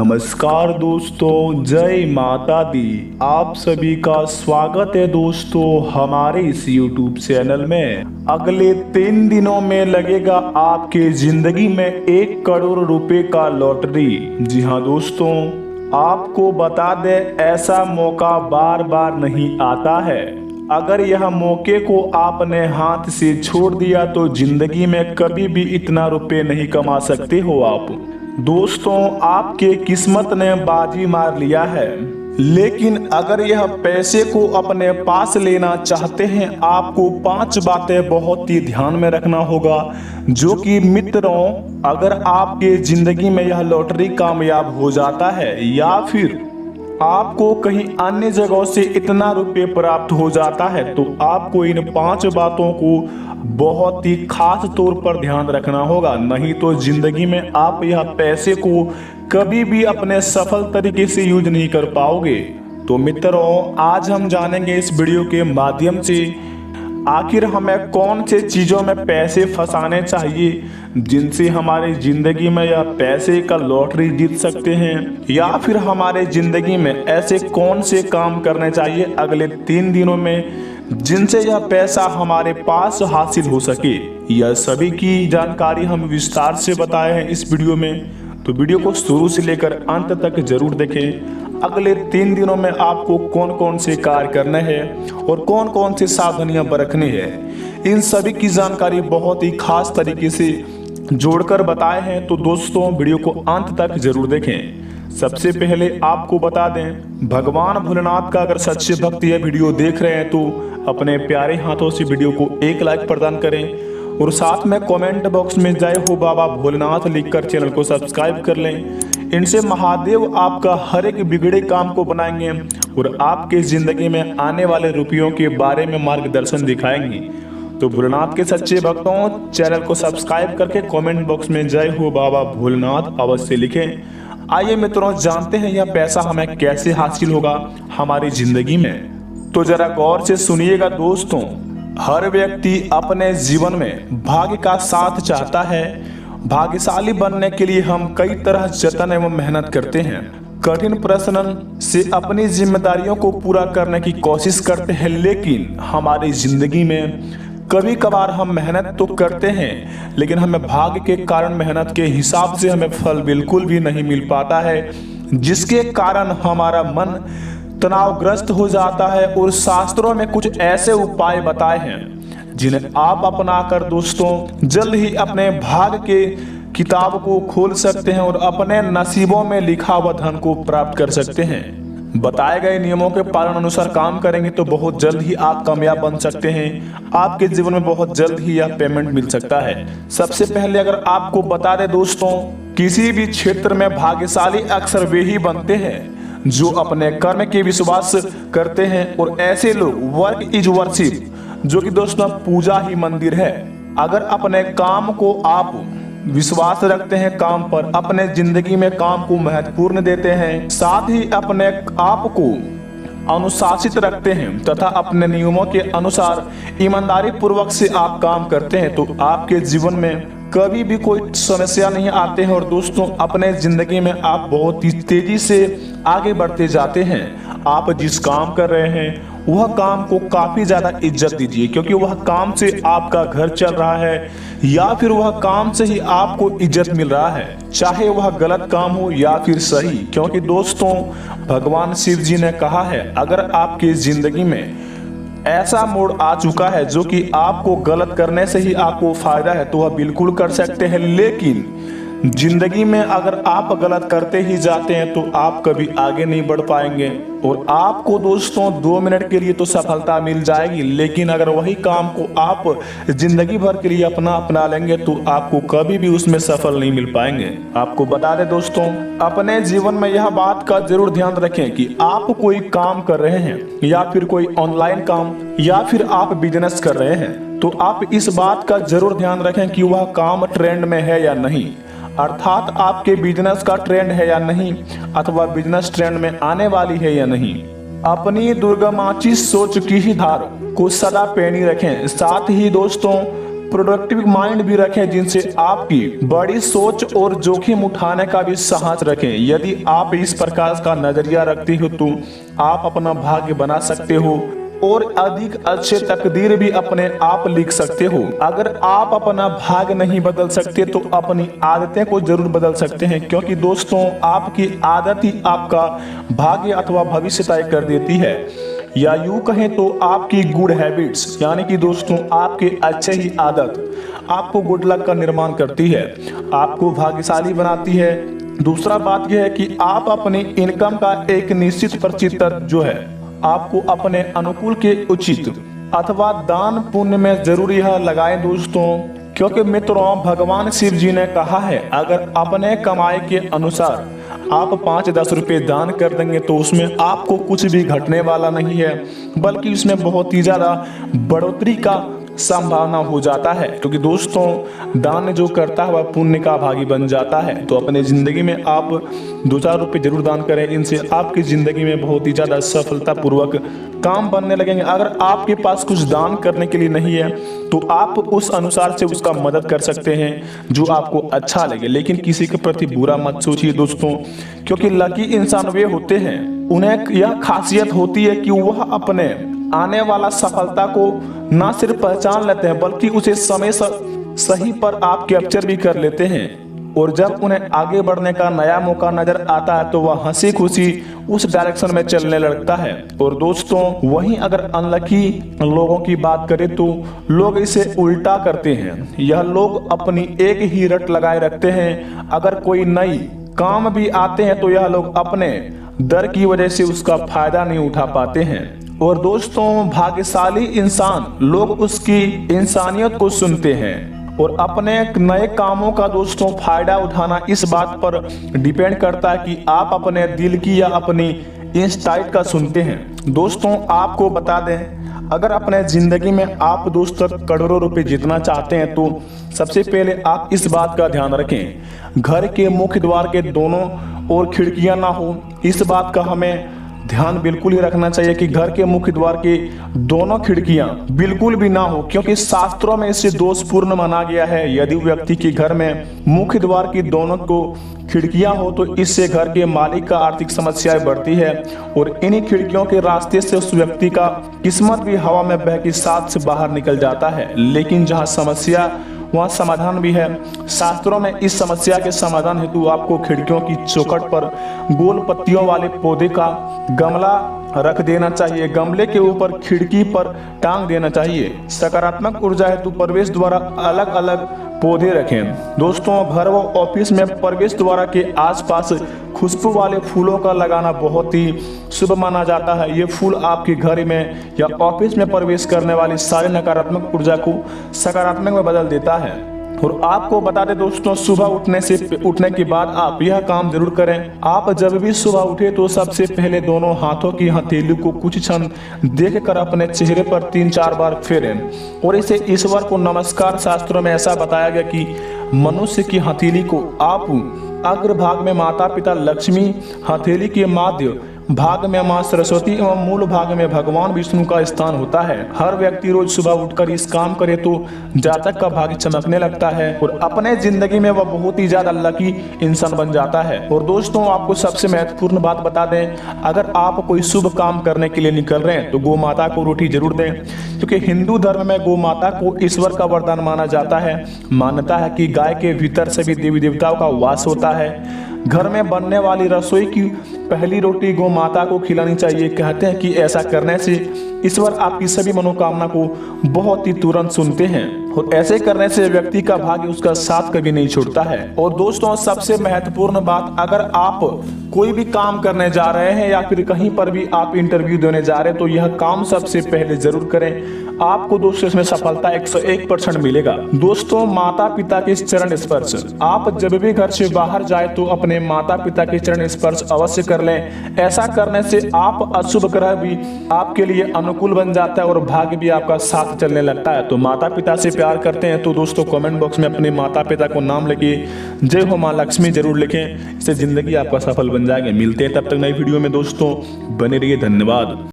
नमस्कार दोस्तों, जय माता दी। आप सभी का स्वागत है दोस्तों हमारे इस YouTube चैनल में। अगले 3 दिनों में लगेगा आपके जिंदगी में 1 करोड़ रुपए का लॉटरी। जी हाँ दोस्तों, आपको बता दें ऐसा मौका बार बार नहीं आता है। अगर यह मौके को आपने हाथ से छोड़ दिया तो जिंदगी में कभी भी इतना रुपए नहीं कमा सकते हो आप। दोस्तों, आपके किस्मत ने बाजी मार लिया है, लेकिन अगर यह पैसे को अपने पास लेना चाहते हैं आपको 5 बातें बहुत ही ध्यान में रखना होगा। जो कि मित्रों, अगर आपके जिंदगी में यह लॉटरी कामयाब हो जाता है या फिर आपको कहीं अन्य जगहों से इतना रुपए प्राप्त हो जाता है तो आपको इन 5 बातों को बहुत ही खास तौर पर ध्यान रखना होगा, नहीं तो जिंदगी में आप यह पैसे को कभी भी अपने सफल तरीके से यूज नहीं कर पाओगे। तो मित्रों, आज हम जानेंगे इस वीडियो के माध्यम से आखिर हमें कौन से चीजों में पैसे फंसाने चाहिए जिनसे हमारी जिंदगी में यह पैसे का लॉटरी जीत सकते हैं, या फिर हमारे जिंदगी में ऐसे कौन से काम करने चाहिए अगले 3 दिनों में जिनसे यह पैसा हमारे पास हासिल हो सके। यह सभी की जानकारी हम विस्तार से बताए हैं इस वीडियो में, तो वीडियो को शुरू से लेकर अंत तक जरूर देखें। अगले 3 दिनों में आपको कौन कौन से कार्य करने हैं और कौन कौन से सावधानियां बरतनी है, इन सभी की जानकारी बहुत ही खास तरीके से जोड़कर बताए हैं। तो दोस्तों, वीडियो को अंत तक जरूर देखें। सबसे पहले आपको बता दें, भगवान भोलेनाथ का अगर सच्चे भक्त यह वीडियो देख रहे हैं तो अपने प्यारे हाथों से वीडियो को 1 लाइक प्रदान करें और साथ में कमेंट बॉक्स में जय हो बाबा भोलेनाथ लिखकर चैनल को सब्सक्राइब कर लें। इनसे महादेव आपका हर एक बिगड़े काम को बनाएंगे और आपके जिंदगी में आने वाले रुपयों के बारे में मार्गदर्शन दिखाएंगे। तो भोलेनाथ के सच्चे भक्तों, चैनल को सब्सक्राइब करके कमेंट बॉक्स में जय हो बाबा भोलेनाथ अवश्य लिखें। आइए मित्रों, जानते हैं यह पैसा हमें कैसे हासिल होगा हमारी जिंदगी में। तो जरा गौर से सुनिएगा दोस्तों, हर व्यक्ति अपने जीवन में भाग्य का साथ चाहता है। भाग्यशाली बनने के लिए हम कई तरह जतन एवं मेहनत करते हैं, कठिन प्रश्न से अपनी जिम्मेदारियों को पूरा करने की कोशिश करते हैं, लेकिन हमारी जिंदगी में कभी कभार हम मेहनत तो करते हैं लेकिन हमें भाग्य के कारण मेहनत के हिसाब से हमें फल बिल्कुल भी नहीं मिल पाता है, जिसके कारण हमारा मन तनावग्रस्त हो जाता है। और शास्त्रों में कुछ ऐसे उपाय बताए हैं जिन्हें आप अपनाकर दोस्तों जल्द ही अपने भाग्य के किताब को खोल सकते हैं और अपने नसीबों में लिखा हुआ धन को प्राप्त कर सकते हैं। बताए गए नियमों के पालन अनुसार काम करेंगे तो बहुत जल्द ही आप कामयाब बन सकते हैं। आपके जीवन में बहुत जल्द ही यह पेमेंट मिल सकता है। सबसे पहले अगर आपको बता दें दोस्तों, किसी भी क्षेत्र में भाग्यशाली अक्सर वे ही बनते हैं जो अपने कर्म के विश्वास करते हैं, और ऐसे लोग वर्क इज वर्शिप, जो कि दोस्तों पूजा ही मंदिर है। अगर अपने काम को आप विश्वास रखते हैं, काम पर अपने जिंदगी में काम को महत्वपूर्ण देते हैं, साथ ही अपने आप को अनुशासित रखते हैं तथा अपने नियमों के अनुसार ईमानदारी पूर्वक से आप काम करते हैं, तो आपके जीवन में कभी भी कोई समस्या नहीं आते हैं। और दोस्तों, अपने जिंदगी में आप बहुत ही तेजी से आगे बढ़ते जाते हैं। आप जिस काम कर रहे हैं वह काम को काफी ज्यादा इज्जत दीजिए, क्योंकि वह काम से आपका घर चल रहा है या फिर वह काम से ही आपको इज्जत मिल रहा है, चाहे वह गलत काम हो या फिर सही। क्योंकि दोस्तों, भगवान शिव जी ने कहा है, अगर आपकी जिंदगी में ऐसा मोड़ आ चुका है जो कि आपको गलत करने से ही आपको फायदा है तो वह बिल्कुल कर सकते हैं, लेकिन जिंदगी में अगर आप गलत करते ही जाते हैं तो आप कभी आगे नहीं बढ़ पाएंगे। और आपको दोस्तों 2 मिनट के लिए तो सफलता मिल जाएगी, लेकिन अगर वही काम को आप जिंदगी भर के लिए अपना लेंगे तो आपको कभी भी उसमें सफल नहीं मिल पाएंगे। आपको बता दें दोस्तों, अपने जीवन में यह बात का जरूर ध्यान रखें कि आप कोई काम कर रहे हैं या फिर कोई ऑनलाइन काम या फिर आप बिजनेस कर रहे हैं, तो आप इस बात का जरूर ध्यान रखें कि वह काम ट्रेंड में है या नहीं, अर्थात आपके बिजनेस का ट्रेंड है या नहीं, अथवा बिजनेस ट्रेंड में आने वाली है या नहीं। अपनी दुर्गमाची सोच की ही धार को सदा पैनी रखें। साथ ही दोस्तों, प्रोडक्टिव माइंड भी रखें, जिनसे आपकी बड़ी सोच और जोखिम उठाने का भी साहस रखें। यदि आप इस प्रकार का नजरिया रखते हो तो आप अपना भाग्य बना सकते हो और अधिक अच्छे तकदीर भी अपने आप लिख सकते हो। अगर आप अपना भाग्य नहीं बदल सकते तो अपनी आदतें को जरूर बदल सकते हैं, क्योंकि दोस्तों आपकी आदत ही आपका भाग्य अथवा भविष्य तय कर देती है। या यूं कहें तो आपकी गुड हैबिट्स यानी कि दोस्तों आपके अच्छे ही आदत आपको गुड लक का निर्माण करती है, आपको भाग्यशाली बनाती है। दूसरा बात यह है कि आप अपनी इनकम का एक निश्चित प्रतिशत जो है आपको अपने अनुकूल के उचित अथवा दान पुण्य में जरूर यह लगाएं दोस्तों, क्योंकि मित्रों भगवान शिव जी ने कहा है अगर अपने कमाई के अनुसार आप 5-10 रुपए दान कर देंगे तो उसमें आपको कुछ भी घटने वाला नहीं है, बल्कि उसमें बहुत ही ज्यादा बढ़ोतरी का संभावना हो जाता है। क्योंकि दोस्तों दान जो करता है वह पुण्य का भागी बन जाता है। तो अपने जिंदगी में आप 2-4 रुपए जरूर दान करें, इनसे आपकी जिंदगी में बहुत ही ज्यादा सफलता पूर्वक काम बनने लगेंगे। अगर आपके पास कुछ दान करने के लिए नहीं है तो आप उस अनुसार से उसका मदद कर सकते हैं जो आपको अच्छा लगे, लेकिन किसी के प्रति बुरा मत सोचिए दोस्तों, क्योंकि लकी इंसान वे होते हैं उन्हें यह खासियत होती है कि वह अपने आने वाला सफलता को ना सिर्फ पहचान लेते हैं बल्कि उसे समय सही पर आप कैप्चर भी कर लेते हैं। और जब उन्हें आगे बढ़ने का नया मौका नजर आता है तो वह हंसी खुशी उस डायरेक्शन में चलने लगता है। और दोस्तों वहीं अगर अनलकी लोगों की बात करें तो लोग इसे उल्टा करते हैं। यह लोग अपनी एक ही रट लगाए रखते हैं, अगर कोई नई काम भी आते हैं तो यह लोग अपने डर की वजह से उसका फायदा नहीं उठा पाते हैं। और दोस्तों भाग्यशाली इंसान लोग उसकी इंसानियत को सुनते हैं और अपने नए कामों का दोस्तों फायदा उठाना इस बात पर डिपेंड करता है कि आप अपने दिल की या अपनी इंस्टाइट का सुनते हैं। दोस्तों आपको बता दें अगर अपने जिंदगी में आप दोस्तों करोड़ों रुपए जीतना चाहते हैं तो सबसे पहले आप इस बात का ध्यान रखें घर के मुख्य द्वार के दोनों ओर खिड़कियां ना हो। इस बात का हमें ध्यान बिल्कुल ही रखना चाहिए कि घर के मुख्य द्वार के दोनों खिड़कियां बिल्कुल भी ना हो, क्योंकि शास्त्रों में इसे दोषपूर्ण माना गया है। यदि व्यक्ति के घर में मुख्य द्वार की दोनों को खिड़कियां हो तो इससे घर के मालिक का आर्थिक समस्याएं बढ़ती है और इन्हीं खिड़कियों के रास्ते से उस व्यक्ति का किस्मत भी हवा में बह के साथ से बाहर निकल जाता है। लेकिन जहां समस्या वहाँ समाधान भी है। शास्त्रों में इस समस्या के समाधान हेतु आपको खिड़कियों की चौखट पर गोल पत्तियों वाले पौधे का गमला रख देना चाहिए। गमले के ऊपर खिड़की पर टांग देना चाहिए। सकारात्मक ऊर्जा हेतु प्रवेश द्वारा अलग अलग पौधे रखें। दोस्तों घर व ऑफिस में प्रवेश द्वार के आसपास खुशबू वाले फूलों का लगाना बहुत ही शुभ माना जाता है। ये फूल आपके घर में या ऑफिस में प्रवेश करने वाली सारी नकारात्मक ऊर्जा को सकारात्मक में बदल देता है। और आपको बता दें दोस्तों सुबह उठने के बाद आप यह काम जरूर करें। आप जब भी सुबह उठे तो सबसे पहले दोनों हाथों की हथेली को कुछ क्षण देखकर अपने चेहरे पर 3-4 बार फेरें और इसे ईश्वर को नमस्कार। शास्त्रों में ऐसा बताया गया कि मनुष्य की हथेली को आप अग्रभाग में माता पिता लक्ष्मी, हथेली के मध्य भाग में मां सरस्वती एवं मूल भाग में भगवान विष्णु का स्थान होता है। हर व्यक्ति रोज सुबह उठकर इस काम करे तो जातक का भाग्य चमकने लगता है और अपने जिंदगी में वह बहुत ही ज्यादा लकी इंसान बन जाता है। और दोस्तों आपको सबसे महत्वपूर्ण बात बता दें, अगर आप कोई शुभ काम करने के लिए निकल रहे हैं तो गौ माता को रोटी जरूर दें, क्योंकि हिंदू धर्म में गौ माता को ईश्वर का वरदान माना जाता है। मान्यता है कि गाय के भीतर सभी देवी देवताओं का वास होता है। घर में बनने वाली रसोई की पहली रोटी गौ माता को खिलानी चाहिए। कहते हैं कि ऐसा करने से ईश्वर आपकी सभी मनोकामना को बहुत ही तुरंत सुनते हैं और ऐसे करने से व्यक्ति का भाग्य उसका साथ कभी नहीं छूटता है। और दोस्तों सबसे महत्वपूर्ण बात, अगर आप कोई भी काम करने जा रहे हैं या फिर कहीं पर भी आप इंटरव्यू देने जा रहे हैं तो यह काम सबसे पहले जरूर करें। आपको दोस्तों इसमें सफलता 101% मिलेगा। दोस्तों माता पिता के चरण स्पर्श, आप जब भी घर से बाहर जाए तो अपने माता पिता के चरण स्पर्श अवश्य कर लें। ऐसा करने से आप अशुभ ग्रह भी आपके लिए अनुकूल बन जाता है और भाग्य भी आपका साथ चलने लगता है। तो माता पिता से प्यार करते हैं तो दोस्तों कमेंट बॉक्स में अपने माता पिता को नाम लिखिए, जय हो मां लक्ष्मी जरूर लिखें। इससे जिंदगी आपका सफल बन जाएगी। मिलते हैं तब तक नई वीडियो में दोस्तों, बने रहिए। धन्यवाद।